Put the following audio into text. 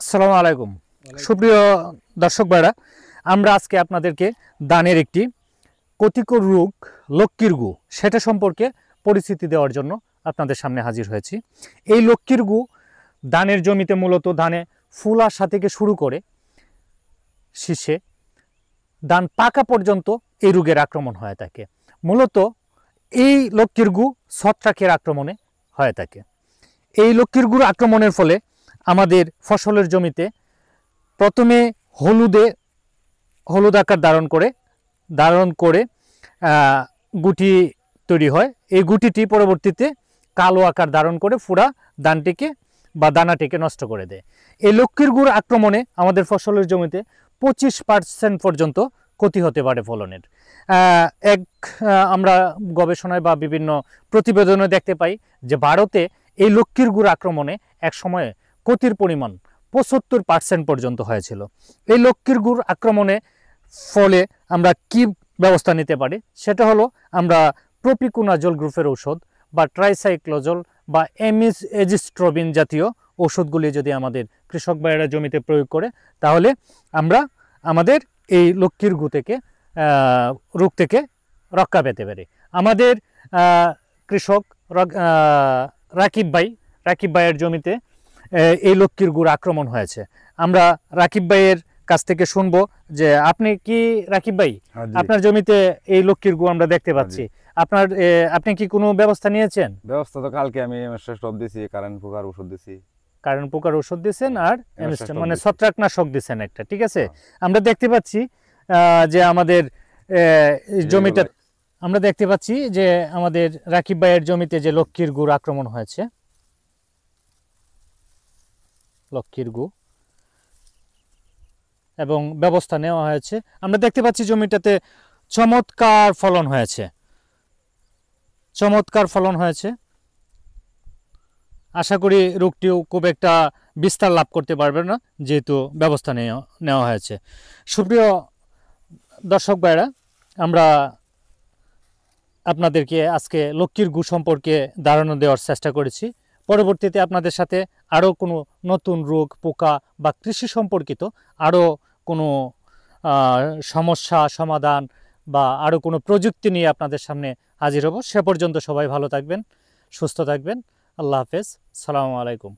আসসালামু আলাইকুম সুপ্রিয় দর্শক ভাইরা, আমরা আজকে আপনাদেরকে ধানের একটি ক্ষতিকর রোগ লক্ষ্মীর গু সেটা সম্পর্কে পরিচিতি দেওয়ার জন্য আপনাদের সামনে হাজির হয়েছি। এই লক্ষ্মীর গু ধানের জমিতে মূলত ধানে ফুল আসা থেকে শুরু করে শীষে ধান পাকা পর্যন্ত এই রোগের আক্রমণ হয়ে থাকে। মূলত এই লক্ষ্মীর গু ছত্রাকের আক্রমণে হয়ে থাকে। এই লক্ষ্মীর গুর আক্রমণের ফলে আমাদের ফসলের জমিতে প্রথমে হলুদ আকার ধারণ করে গুটি তৈরি হয়। এই গুটিটি পরবর্তীতে কালো আকার ধারণ করে পুরা ধানটিকে বা দানাটিকে নষ্ট করে দেয়। এই লক্ষ্মীর গুড় আক্রমণে আমাদের ফসলের জমিতে 25% পর্যন্ত ক্ষতি হতে পারে ফলনের। আমরা গবেষণায় বা বিভিন্ন প্রতিবেদনে দেখতে পাই যে ভারতে এই লক্ষ্মীর গুড় আক্রমণে এক সময়ে ক্ষতির পরিমাণ 75% পর্যন্ত হয়েছিল। এই লক্ষ্মীর গুড় আক্রমণে ফলে আমরা কি ব্যবস্থা নিতে পারি, সেটা হলো আমরা প্রপিকুনাজল গ্রুপের ঔষধ বা ট্রাইসাইক্লোজল বা এজিস্ট্রোবিন জাতীয় ওষুধগুলি যদি আমাদের কৃষক ভাইয়েরা জমিতে প্রয়োগ করে, তাহলে আমরা আমাদের এই লক্ষ্মীর রোগ থেকে রক্ষা পেতে পারি। আমাদের কৃষক রাকিব ভাইয়ের জমিতে এই লক্ষ্মীর গুড় আক্রমণ হয়েছে। আমরা রাকিব ভাইয়ের কাছ থেকে শুনবো যে আপনি কি রাকিব ভাই, আপনার জমিতে এই লক্ষ্মীর গু আমরা দেখতে পাচ্ছি, আপনি কি কোনো ব্যবস্থা নিয়েছেন? ব্যবস্থা তো কালকে আমি স্টপ দিছি, কারেন্ট পোকার ওষুধ দিয়েছেন আর মানে ছত্রাকনাশক দিয়েছেন একটা, ঠিক আছে। আমরা দেখতে পাচ্ছি যে আমাদের জমিটা আমরা দেখতে পাচ্ছি যে আমাদের রাকিব ভাইয়ের জমিতে যে লক্ষ্মীর গুড় আক্রমণ হয়েছে, লক্ষ্মীর গু এবং ব্যবস্থা নেওয়া হয়েছে। আমরা দেখতে পাচ্ছি জমিটাতে চমৎকার ফলন হয়েছে। আশা করি রোগটিও খুব একটা বিস্তার লাভ করতে পারবে না, যেহেতু ব্যবস্থা নেওয়া হয়েছে। সুপ্রিয় দর্শক ভাইরা, আমরা আপনাদেরকে আজকে লক্ষ্মীর গু সম্পর্কে ধারণা দেওয়ার চেষ্টা করেছি। পরবর্তীতে আপনাদের সাথে আরও কোনো নতুন রোগ, পোকা বা কৃষি সম্পর্কিত আরও কোনো সমস্যা সমাধান বা আরও কোনো প্রযুক্তি নিয়ে আপনাদের সামনে হাজির হব। সে পর্যন্ত সবাই ভালো থাকবেন, সুস্থ থাকবেন। আল্লাহ হাফেজ। সালামু আলাইকুম।